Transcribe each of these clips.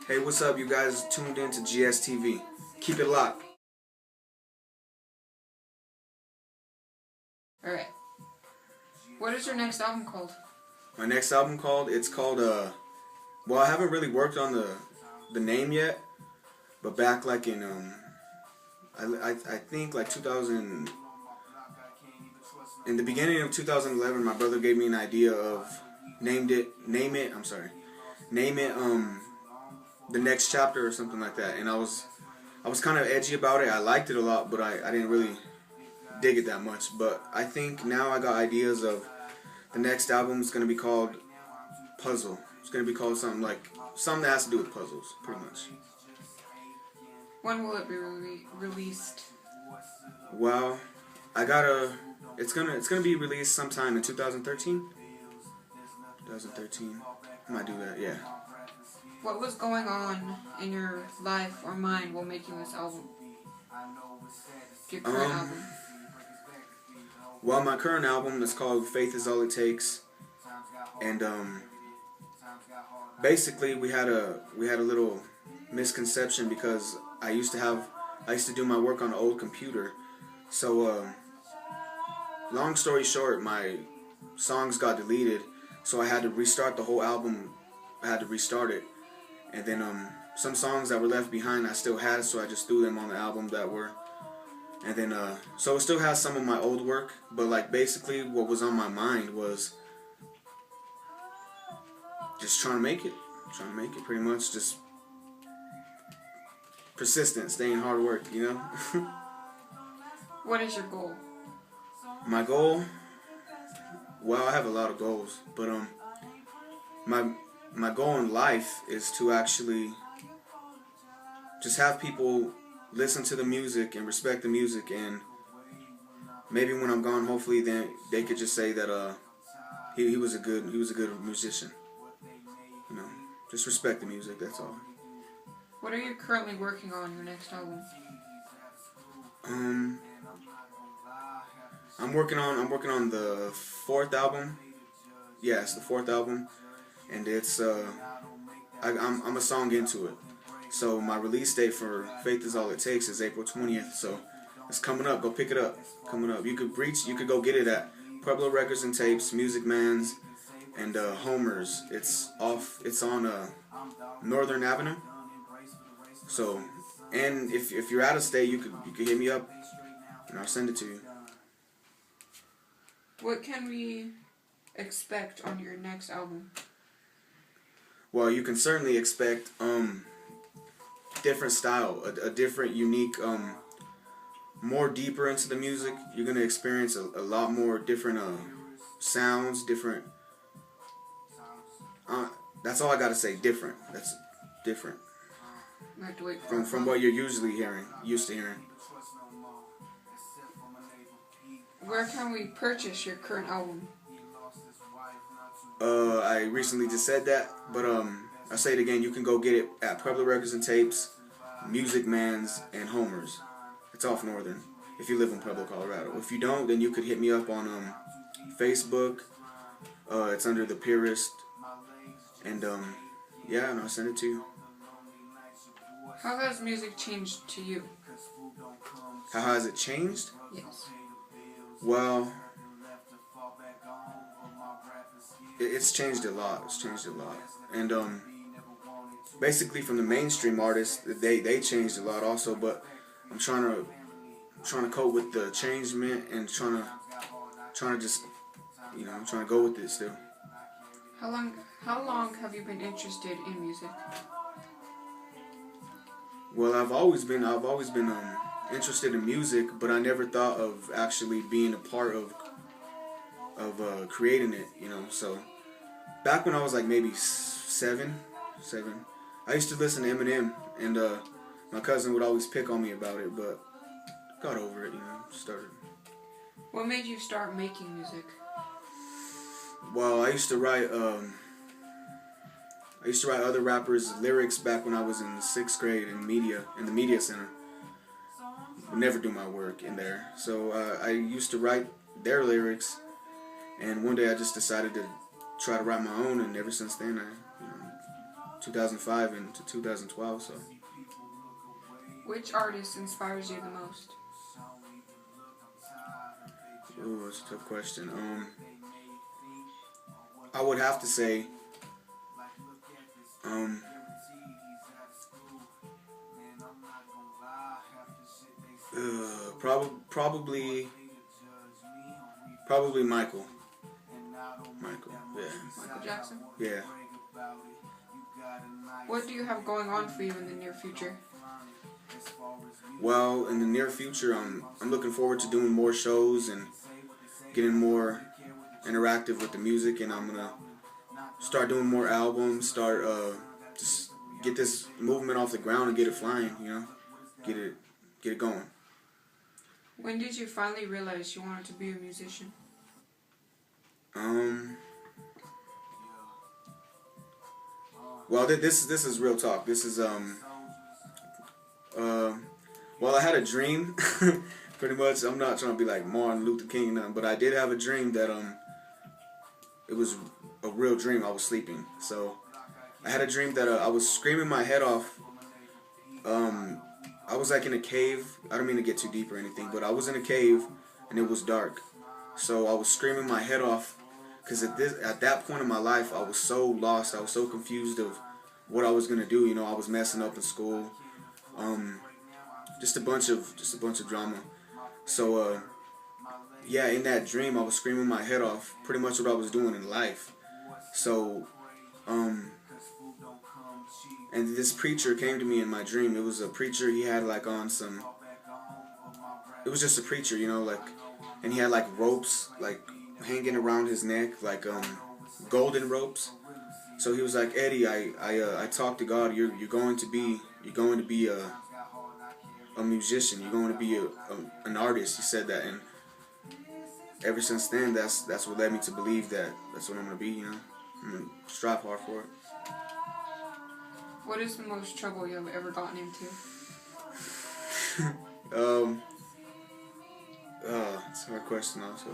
Hey, what's up? You guys tuned in to GSTV. Keep it locked. Alright. What is your next album called? My next album it's called, well, I haven't really worked on the name yet, but back like in, I think like 2000, in the beginning of 2011, my brother gave me an idea of, name it, The Next Chapter or something like that, and I was kind of edgy about it. I liked it a lot, but I didn't really dig it that much. But I think now I got ideas of the next album is going to be called Puzzle. It's going to be called something that has to do with puzzles, pretty much. When will it be released? Well, it's gonna be released sometime in 2013. 2013. I might do that, yeah. What was going on in your life or mind while making this album? Your current album. Well, my current album is called Faith Is All It Takes, and basically we had a little misconception because I used to do my work on an old computer. So long story short, my songs got deleted, so I had to restart the whole album. I had to restart it, and then some songs that were left behind I still had, so I just threw them on the album that were. And then, so it still has some of my old work, but like basically what was on my mind was just trying to make it pretty much, just persistent, staying hard work, you know? What is your goal? My goal? Well, I have a lot of goals, but my goal in life is to actually just have people listen to the music and respect the music, and maybe when I'm gone, hopefully then they could just say that he was a good musician. You know, just respect the music. That's all. What are you currently working on your next album? I'm working on the fourth album. Yeah, it's the fourth album, and it's I'm a song into it. So my release date for Faith Is All It Takes is April 20th. So it's coming up. Go pick it up. Coming up. You could go get it at Pueblo Records and Tapes, Music Manz, and Hommerz. It's on Northern Avenue. So, and if you're out of state, you could hit me up, and I'll send it to you. What can we expect on your next album? Well, you can certainly expect different style, a different, unique, more deeper into the music. You're gonna experience a lot more different sounds, different. That's all I gotta say. Different. That's different. I have to wait from what you're used to hearing. Where can we purchase your current album? I recently just said that, but I'll say it again. You can go get it at Pueblo Records and Tapes, Music Manz, and Hommerz. It's off Northern, if you live in Pueblo, Colorado. If you don't, then you could hit me up on Facebook. It's under the Purist, and yeah, and I'll send it to you. How has music changed to you? How has it changed? Yes. Well, it's changed a lot. And basically from the mainstream artists, they changed a lot also. But I'm trying to cope with the changement and trying to just, you know, I'm trying to go with it still. How long have you been interested in music? Well, I've always been interested in music, but I never thought of actually being a part of creating it, you know. So back when I was like maybe seven, I used to listen to Eminem, and my cousin would always pick on me about it, but got over it, you know. Started. What made you start making music? Well, I used to write other rappers' lyrics back when I was in the 6th grade in the media center. Would never do my work in there, so I used to write their lyrics, and one day I just decided to try to write my own, and ever since then 2005 and to 2012. So, Which artist inspires you the most? ooh, that's a tough question. I would have to say, um, probably Michael. Michael, yeah. Michael Jackson? Yeah. What do you have going on for you in the near future? Well, in the near future, I'm looking forward to doing more shows and getting more interactive with the music, and I'm gonna start doing more albums, start just get this movement off the ground and get it flying, you know, get it going. When did you finally realize you wanted to be a musician? Well, this is real talk. This is well, I had a dream. Pretty much, I'm not trying to be like Martin Luther King, nothing, but I did have a dream that it was a real dream. I was sleeping, so I had a dream that I was screaming my head off. I was like in a cave. I don't mean to get too deep or anything, but I was in a cave and it was dark. So I was screaming my head off because at that point in my life, I was so lost. I was so confused of what I was gonna do. You know, I was messing up in school. Just a bunch of drama. So yeah, in that dream, I was screaming my head off. Pretty much what I was doing in life. So and this preacher came to me in my dream. It was a preacher. He had like on some. It was just a preacher, you know, like, and he had like ropes like hanging around his neck, like golden ropes. So he was like, Eddie, I talked to God. You're going to be a musician. You're going to be an artist. He said that, and ever since then, that's what led me to believe that that's what I'm gonna be. You know, I'm gonna strive hard for it. What is the most trouble you have ever gotten into? It's a hard question also.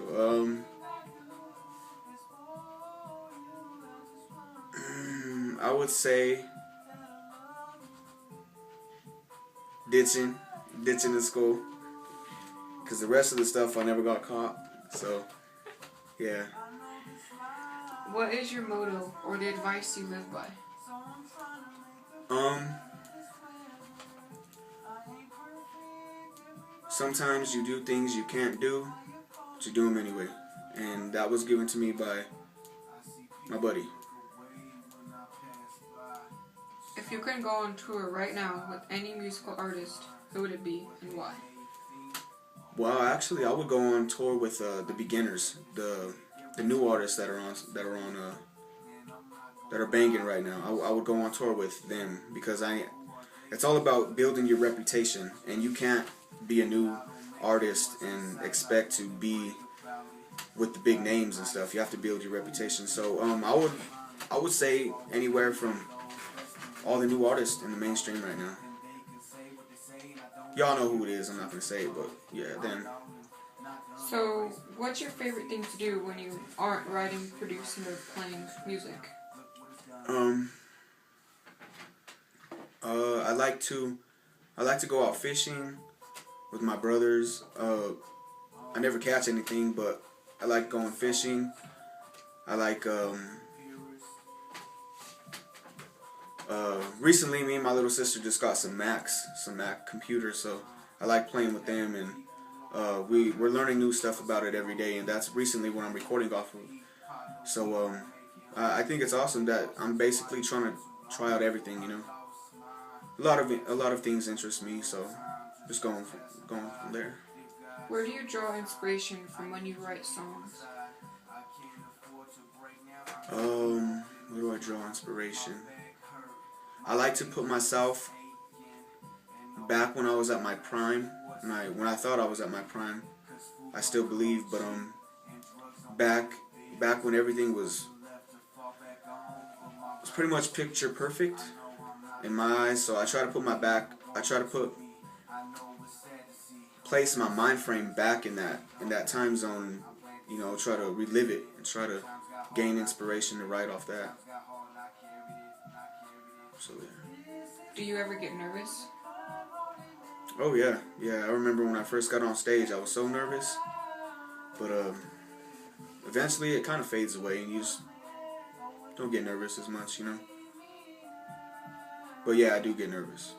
I would say ditching in school, because the rest of the stuff I never got caught. So, yeah. What is your motto or the advice you live by? Sometimes you do things you can't do, but you do them anyway. And that was given to me by my buddy. If you could go on tour right now with any musical artist, who would it be and why? Well, actually, I would go on tour with the beginners, the new artists that are banging right now. I would go on tour with them because it's all about building your reputation, and you can't be a new artist and expect to be with the big names and stuff. You have to build your reputation. So I would say anywhere from all the new artists in the mainstream right now. Y'all know who it is. I'm not gonna say it, but yeah, them. So, what's your favorite thing to do when you aren't writing, producing, or playing music? I like to go out fishing with my brothers. I never catch anything, but I like going fishing. I like recently me and my little sister just got some Mac computers, so I like playing with them, and we're learning new stuff about it every day, and that's recently what I'm recording off of. So I think it's awesome that I'm basically trying to try out everything, you know. A lot of things interest me, so just going from there. Where do you draw inspiration from when you write songs? Where do I draw inspiration? I like to put myself back when I was at my prime. When I thought I was at my prime, I still believe, but back when everything was pretty much picture perfect in my eyes. So I try to place my mind frame back in that time zone, you know, try to relive it and try to gain inspiration to write off that. So yeah. Do you ever get nervous? Oh yeah, yeah. I remember when I first got on stage, I was so nervous, but eventually it kind of fades away, and you just don't get nervous as much, you know. But yeah, I do get nervous.